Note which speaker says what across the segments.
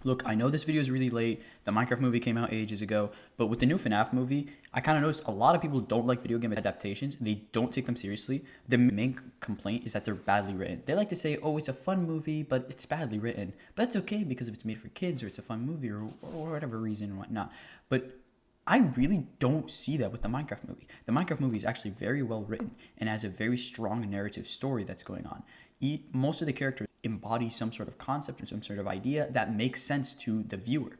Speaker 1: Look, I know this video is really late. The Minecraft movie came out ages ago, but with the new Fnaf movie, I kind of noticed a lot of people don't like video game adaptations. They don't take them seriously. The main complaint is that they're badly written. They like to say, oh, it's a fun movie, but it's badly written. But that's okay because if it's made for kids or it's a fun movie or whatever reason and whatnot. But I really don't see that with the Minecraft movie. The Minecraft movie is actually very well written and has a very strong narrative story that's going on. Most of the characters embody some sort of concept or some sort of idea that makes sense to the viewer.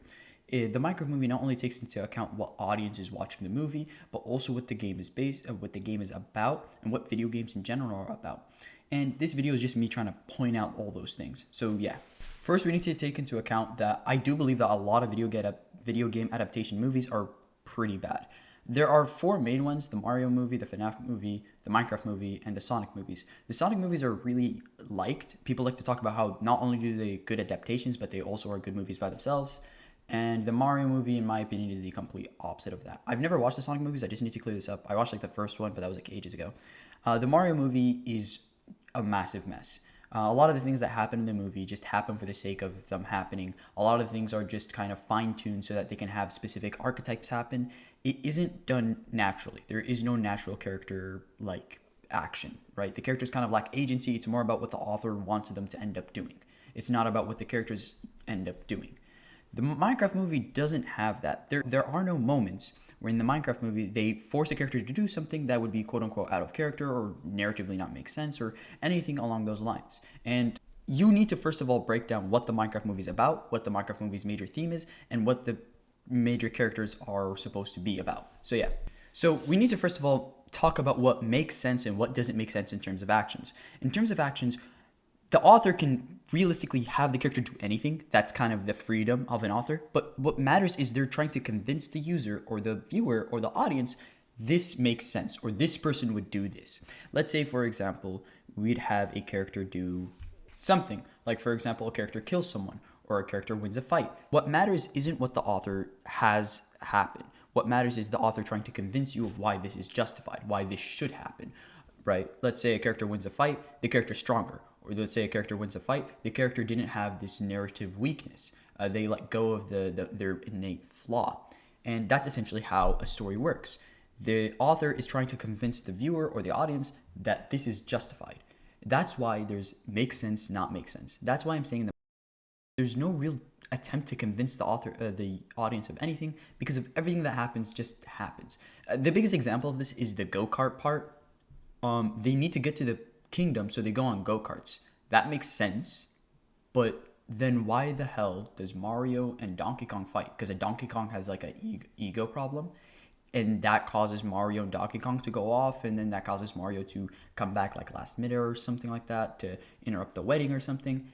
Speaker 1: The Minecraft movie not only takes into account what audience is watching the movie, but also what the game is what the game is about, and what video games in general are about. And this video is just me trying to point out all those things. So yeah, first we need to take into account that I do believe that a lot of video game adaptation movies are pretty bad. There are four main ones: the Mario movie, the Fnaf movie, the Minecraft movie, and the Sonic movies. The Sonic movies are really liked. People like to talk about how not only do they good adaptations, but they also are good movies by themselves. And the Mario movie, in my opinion, is the complete opposite of that. I've never watched the Sonic movies. I just need to clear this up. I watched like the first one, but that was like ages ago. The Mario movie is a massive mess. A lot of the things that happen in the movie just happen for the sake of them happening. A lot of things are just kind of fine-tuned so that they can have specific archetypes happen. It isn't done naturally. There is no natural character like action, right? The characters kind of lack agency. It's more about what the author wanted them to end up doing. It's not about what the characters end up doing. The Minecraft movie doesn't have that. There are no moments where in the Minecraft movie they force a character to do something that would be quote unquote out of character or narratively not make sense or anything along those lines. And you need to first of all break down what the Minecraft movie is about, what the Minecraft movie's major theme is, and what the major characters are supposed to be about. So yeah. So we need to first of all talk about what makes sense and what doesn't make sense in terms of actions. In terms of actions, the author can realistically have the character do anything. That's kind of the freedom of an author. But what matters is they're trying to convince the user or the viewer or the audience this makes sense or this person would do this. Let's say, for example, we'd have a character do something. Like, for example, a character kills someone or a character wins a fight. What matters isn't what the author has happen. What matters is the author trying to convince you of why this is justified, why this should happen, right? Let's say a character wins a fight, the character's stronger. Or let's say a character wins a fight, the character didn't have this narrative weakness. They let go of their innate flaw. And that's essentially how a story works. The author is trying to convince the viewer or the audience that this is justified. That's why there's make sense, not make sense. That's why I'm saying that there's no real attempt to convince the audience of anything, because of everything that happens just happens. The biggest example of this is the go-kart part. They need to get to the kingdom, so they go on go-karts. That makes sense, but then why the hell does Mario and Donkey Kong fight? Because a Donkey Kong has like an ego problem, and that causes Mario and Donkey Kong to go off, and then that causes Mario to come back like last minute or something like that to interrupt the wedding or something.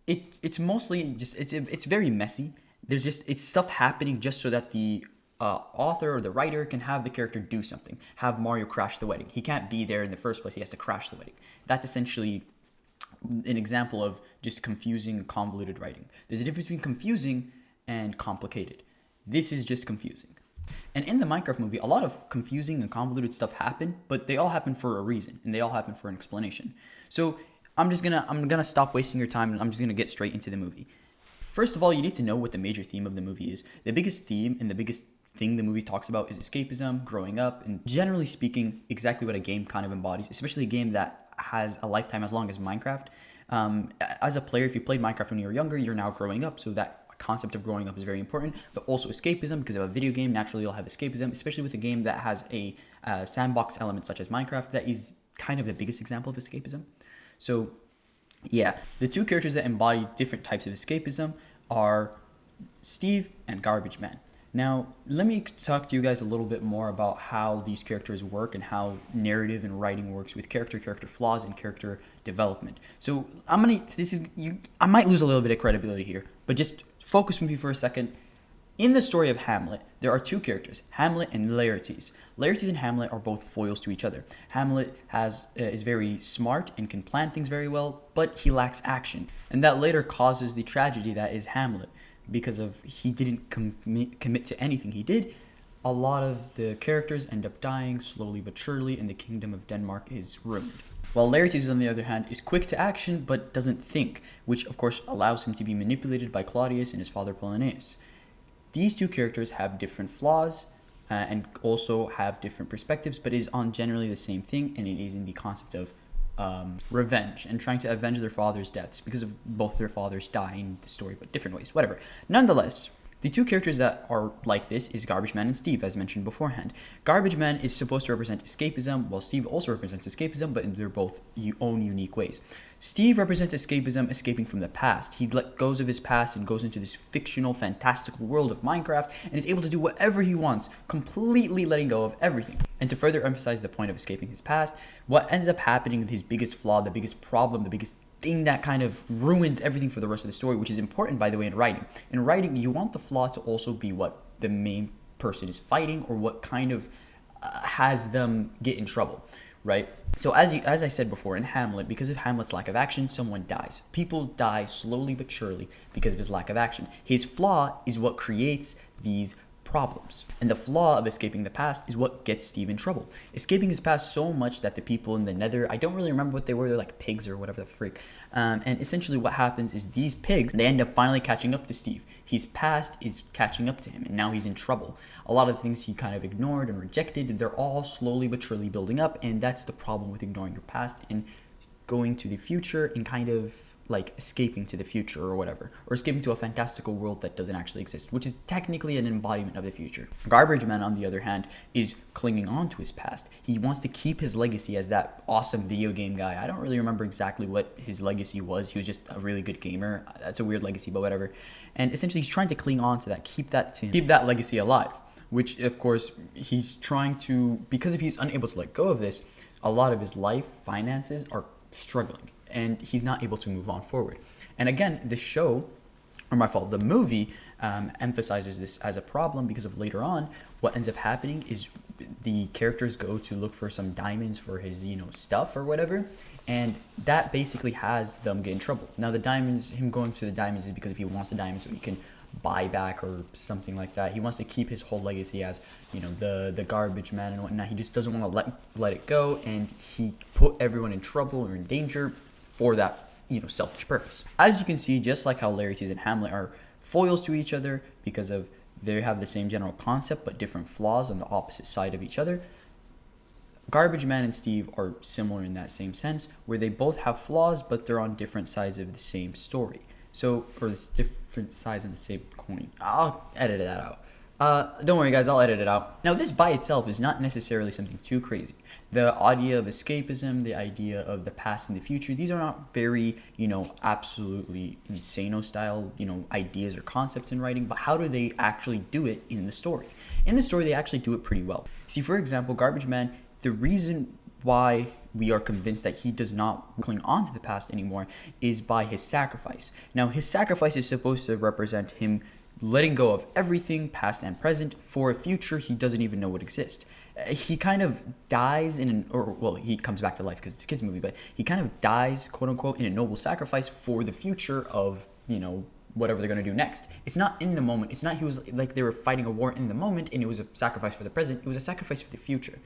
Speaker 1: It's mostly just it's very messy. It's stuff happening just so that the author or the writer can have the character do something, have Mario crash the wedding. He can't be there in the first place. He has to crash the wedding. That's essentially an example of just confusing, convoluted writing. There's a difference between confusing and complicated. This is just confusing. And in the Minecraft movie, a lot of confusing and convoluted stuff happen, but they all happen for a reason, and they all happen for an explanation. So I'm gonna stop wasting your time, and I'm just gonna get straight into the movie. First of all, you need to know what the major theme of the movie is. The biggest theme and the biggest thing the movie talks about is escapism, growing up, and generally speaking, exactly what a game kind of embodies, especially a game that has a lifetime as long as Minecraft. As a player, if you played Minecraft when you were younger, you're now growing up, so that concept of growing up is very important, but also escapism, because of a video game, naturally you'll have escapism, especially with a game that has a sandbox element such as Minecraft. That is kind of the biggest example of escapism. So yeah, the two characters that embody different types of escapism are Steve and Garbage Man. Now, let me talk to you guys a little bit more about how these characters work and how narrative and writing works with character flaws, and character development. So I might lose a little bit of credibility here, but just focus with me for a second. In the story of Hamlet, there are two characters, Hamlet and Laertes. Laertes and Hamlet are both foils to each other. Hamlet is very smart and can plan things very well, but he lacks action. And that later causes the tragedy that is Hamlet, because of he didn't commit to anything he did. a lot of the characters end up dying slowly but surely, and the kingdom of Denmark is ruined. While Laertes, on the other hand, is quick to action but doesn't think, which of course allows him to be manipulated by Claudius and his father Polonius. These two characters have different flaws and also have different perspectives, but is on generally the same thing, and it is in the concept of revenge and trying to avenge their father's deaths because of both their fathers die in the story, but different ways, whatever. Nonetheless, the two characters that are like this is Garbage Man and Steve, as mentioned beforehand. Garbage Man is supposed to represent escapism, while Steve also represents escapism, but in their both own unique ways. Steve represents escapism, escaping from the past. He let goes of his past and goes into this fictional, fantastical world of Minecraft and is able to do whatever he wants, completely letting go of everything. And to further emphasize the point of escaping his past, what ends up happening with his biggest flaw, the biggest problem, the biggest thing that kind of ruins everything for the rest of the story, which is important, by the way, in writing. In writing, you want the flaw to also be what the main person is fighting, or what kind of has them get in trouble, right? So as I said before, in Hamlet, because of Hamlet's lack of action, someone dies. People die slowly but surely because of his lack of action. His flaw is what creates these problems. And the flaw of escaping the past is what gets Steve in trouble. Escaping his past so much that the people in the Nether, I don't really remember what they were, they're like pigs or whatever the freak. And essentially what happens is these pigs, they end up finally catching up to Steve. His past is catching up to him, and now he's in trouble. A lot of the things he kind of ignored and rejected, they're all slowly but surely building up, and that's the problem with ignoring your past and going to the future and kind of like escaping to the future or whatever, or escaping to a fantastical world that doesn't actually exist, which is technically an embodiment of the future. Garbage Man, on the other hand, is clinging on to his past. He wants to keep his legacy as that awesome video game guy. I don't really remember exactly what his legacy was. He was just a really good gamer. That's a weird legacy, but whatever. And essentially he's trying to cling on to that, keep that legacy alive, which of course he's trying to, because if he's unable to let go of this, a lot of his life finances are struggling, and he's not able to move on forward. And again, the movie emphasizes this as a problem because of later on, what ends up happening is the characters go to look for some diamonds for his, stuff or whatever, and that basically has them get in trouble. Now him going to the diamonds is because if he wants the diamonds so he can buy back or something like that. He wants to keep his whole legacy as, the garbage man and whatnot. He just doesn't want to let it go, and he put everyone in trouble or in danger for that, selfish purpose. As you can see, just like how Laertes and Hamlet are foils to each other because of they have the same general concept but different flaws on the opposite side of each other, Garbage Man and Steve are similar in that same sense, where they both have flaws but they're on different sides of the same story. So, or this different sides of the same coin. I'll edit that out. Don't worry guys, I'll edit it out. Now this by itself is not necessarily something too crazy. The idea of escapism, the idea of the past and the future, these are not very, absolutely insano style, ideas or concepts in writing, but how do they actually do it in the story? In the story, they actually do it pretty well. See, for example, Garbage Man, the reason why we are convinced that he does not cling on to the past anymore is by his sacrifice. Now, his sacrifice is supposed to represent him letting go of everything, past and present, for a future he doesn't even know would exist. He kind of dies he comes back to life because it's a kid's movie, but he kind of dies, quote unquote, in a noble sacrifice for the future of, whatever they're going to do next. It's not in the moment. It's not he was like they were fighting a war in the moment and it was a sacrifice for the present. It was a sacrifice for the future.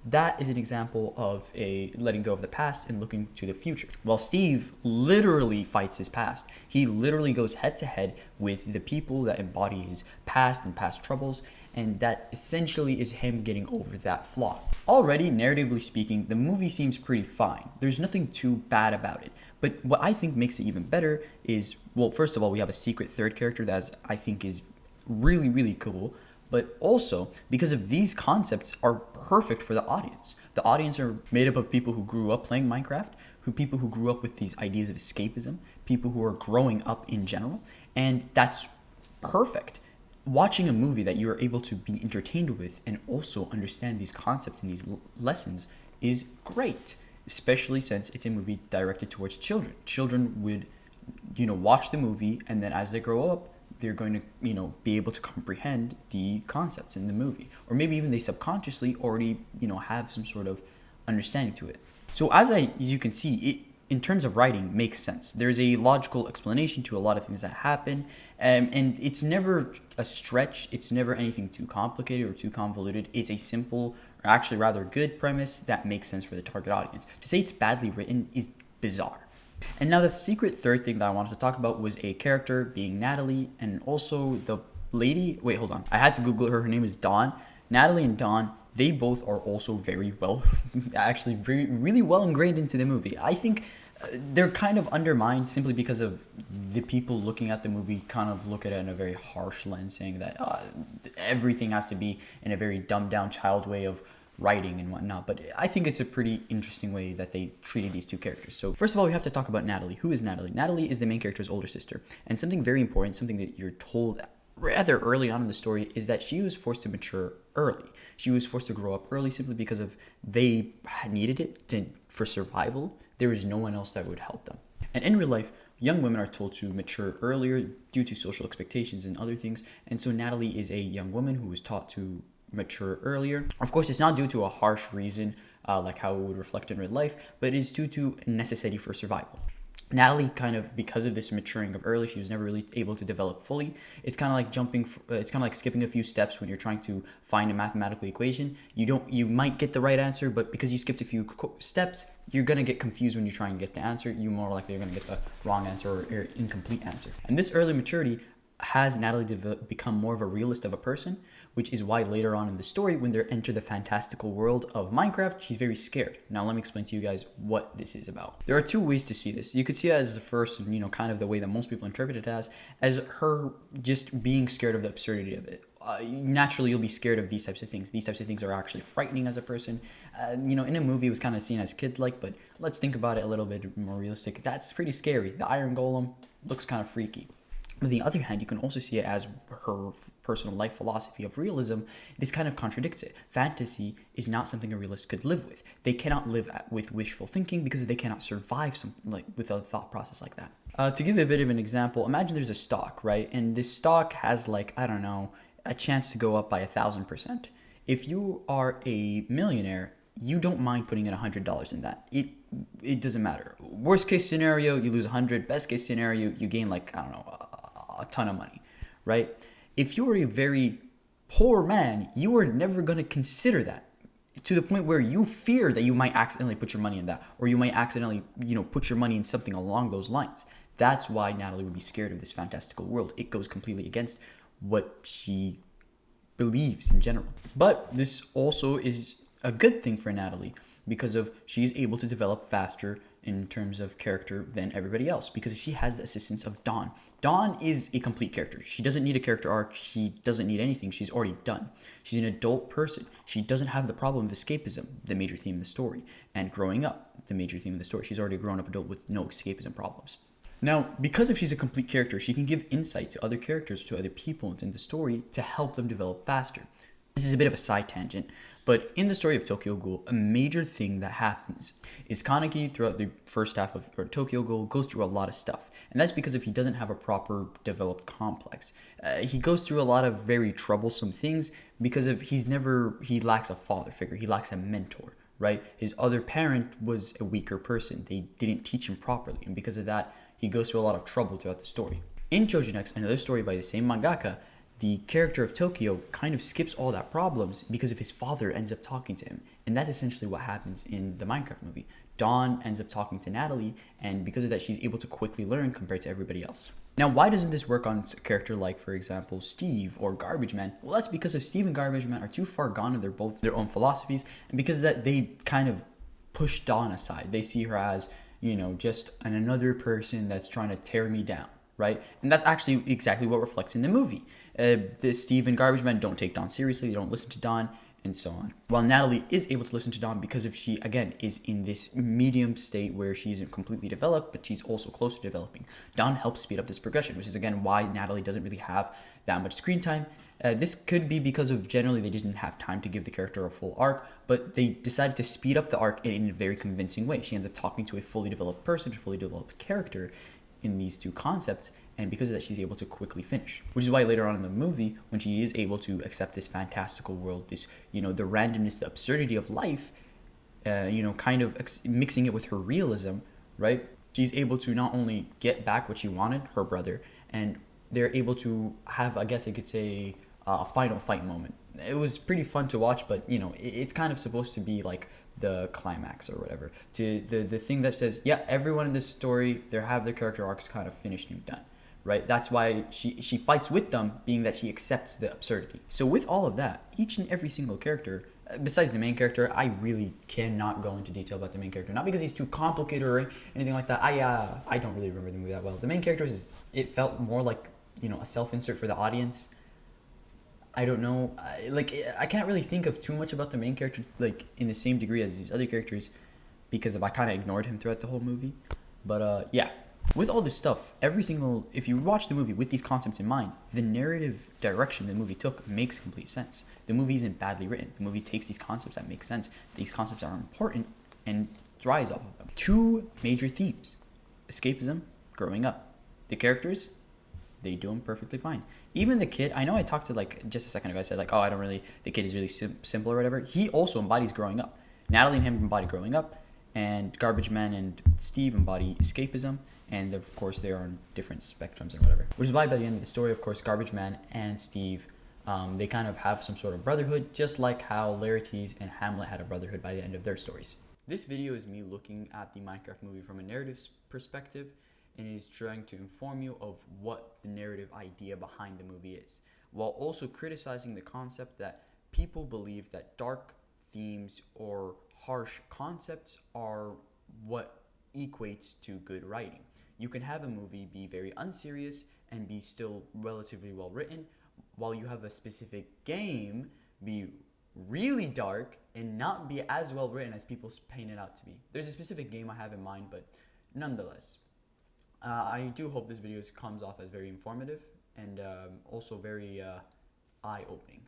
Speaker 1: That is an example of a letting go of the past and looking to the future. While Steve literally fights his past. He literally goes head to head with the people that embody his past and past troubles, and that essentially is him getting over that flaw. Already, narratively speaking, the movie seems pretty fine. There's nothing too bad about it. But what I think makes it even better is, well, first of all, we have a secret third character that I think is really, really cool. But also, because of these concepts are perfect for the audience. The audience are made up of people who grew up playing Minecraft, people who grew up with these ideas of escapism, people who are growing up in general, and that's perfect. Watching a movie that you are able to be entertained with and also understand these concepts and these lessons is great, especially since it's a movie directed towards children. Children would, watch the movie, and then as they grow up, they're going to, be able to comprehend the concepts in the movie. Or maybe even they subconsciously already, have some sort of understanding to it. So as you can see, in terms of writing, makes sense. There's a logical explanation to a lot of things that happen, and it's never a stretch. It's never anything too complicated or too convoluted. It's a simple, or actually rather good premise that makes sense for the target audience. To say it's badly written is bizarre. And now the secret third thing that I wanted to talk about was a character being Natalie, and also the lady. Wait, hold on. I had to Google her. Her name is Dawn. Natalie and Dawn, they both are also very well, actually really well ingrained into the movie. I think they're kind of undermined simply because of the people looking at the movie kind of look at it in a very harsh lens, saying that everything has to be in a very dumbed down child way of writing and whatnot. But I think it's a pretty interesting way that they treated these two characters. So first of all, we have to talk about Natalie. Who is Natalie? Natalie is the main character's older sister. And something very important, something that you're told rather early on in the story, is that she was forced to mature early. She was forced to grow up early simply because of they needed it for survival. There was no one else that would help them. And in real life, young women are told to mature earlier due to social expectations and other things. And so Natalie is a young woman who was taught to mature earlier. Of course, it's not due to a harsh reason like how it would reflect in real life, but it is due to necessity for survival. Natalie, kind of because of this maturing of early, she was never really able to develop fully. It's kind of like it's kind of like skipping a few steps when you're trying to find a mathematical equation. You might get the right answer, but because you skipped a few steps, you're gonna get confused when you try and get the answer. You more likely are gonna get the wrong answer or incomplete answer. And this early maturity has Natalie become more of a realist of a person, which is why later on in the story, when they enter the fantastical world of Minecraft, she's very scared. Now, let me explain to you guys what this is about. There are two ways to see this. You could see it as the first, kind of the way that most people interpret it as her just being scared of the absurdity of it. Naturally, you'll be scared of these types of things. These types of things are actually frightening as a person. In a movie, it was kind of seen as kid-like, but let's think about it a little bit more realistic. That's pretty scary. The Iron Golem looks kind of freaky. On the other hand, you can also see it as her personal life philosophy of realism. This kind of contradicts it. Fantasy is not something a realist could live with. They cannot live with wishful thinking because they cannot survive something like with a thought process like that. To give a bit of an example, imagine there's a stock, right? And this stock has a chance to go up by 1,000%. If you are a millionaire, you don't mind putting in $100 in that. It doesn't matter. Worst case scenario, you lose 100. Best case scenario, you gain a ton of money, right? If you're a very poor man, you are never going to consider that to the point where you fear that you might accidentally put your money in that, or you might accidentally, put your money in something along those lines. That's why Natalie would be scared of this fantastical world. It goes completely against what she believes in general. But this also is a good thing for Natalie because she's able to develop faster in terms of character than everybody else because she has the assistance of Dawn. Dawn is a complete character. She doesn't need a character arc. She doesn't need anything. She's already done. She's an adult person. She doesn't have the problem of escapism, the major theme of the story, and growing up, the major theme of the story. She's already a grown-up adult with no escapism problems. Now, because she's a complete character, she can give insight to other characters, to other people in the story to help them develop faster. This is a bit of a side tangent, but in the story of Tokyo Ghoul, a major thing that happens is Kaneki, throughout the first half of Tokyo Ghoul, goes through a lot of stuff. And that's because he doesn't have a proper developed complex. He goes through a lot of very troublesome things because he lacks a father figure. He lacks a mentor, right? His other parent was a weaker person. They didn't teach him properly. And because of that, he goes through a lot of trouble throughout the story. In Choujin X, another story by the same mangaka, the character of Tokyo kind of skips all that problems because of his father ends up talking to him. And that's essentially what happens in the Minecraft movie. Dawn ends up talking to Natalie, and because of that, she's able to quickly learn compared to everybody else. Now, why doesn't this work on a character like, for example, Steve or Garbage Man? Well, that's because if Steve and Garbage Man are too far gone in both their own philosophies, and because of that, they kind of push Dawn aside. They see her as, just another person that's trying to tear me down, right? And that's actually exactly what reflects in the movie. The Steve and Garbage Man don't take Dawn seriously. They don't listen to Dawn, and so on. While Natalie is able to listen to Dawn because she, again, is in this medium state where she isn't completely developed, but she's also close to developing. Dawn helps speed up this progression, which is, again, why Natalie doesn't really have that much screen time. This could be because of generally they didn't have time to give the character a full arc, but they decided to speed up the arc in a very convincing way. She ends up talking to a fully developed person, a fully developed character in these two concepts, and because of that, she's able to quickly finish. Which is why later on in the movie, when she is able to accept this fantastical world, this, the randomness, the absurdity of life, kind of mixing it with her realism, right? She's able to not only get back what she wanted, her brother, and they're able to have, I guess I could say, a final fight moment. It was pretty fun to watch, but you know, it's kind of supposed to be like the climax or whatever. To the thing that says, yeah, everyone in this story, they have their character arcs kind of finished and done. Right? That's why she fights with them, being that she accepts the absurdity. So with all of that, each and every single character, besides the main character, I really cannot go into detail about the main character. Not because he's too complicated or anything like that. I don't really remember the movie that well. The main character it felt more like, you know, a self-insert for the audience. I don't know. I can't really think of too much about the main character like in the same degree as these other characters because I kind of ignored him throughout the whole movie. But yeah, with all this stuff, if you watch the movie with these concepts in mind, the narrative direction the movie took makes complete sense. The movie isn't badly written. The movie takes these concepts that make sense. These concepts are important and thrives off of them. Two major themes: escapism, growing up. The characters, they do them perfectly fine. Even the kid, I know I talked to like just a second ago, I said like, oh, the kid is really simple or whatever. He also embodies growing up. Natalie and him embody growing up, and Garbage Man and Steve embody escapism, and of course they are on different spectrums and whatever. Which is why by the end of the story, of course, Garbage Man and Steve, they kind of have some sort of brotherhood, just like how Laertes and Hamlet had a brotherhood by the end of their stories. This video is me looking at the Minecraft movie from a narrative perspective, and it is trying to inform you of what the narrative idea behind the movie is, while also criticizing the concept that people believe that dark themes or harsh concepts are what equates to good writing. You can have a movie be very unserious and be still relatively well written, while you have a specific game be really dark and not be as well written as people paint it out to be. There's a specific game I have in mind, but nonetheless, I do hope this video comes off as very informative and also very eye-opening.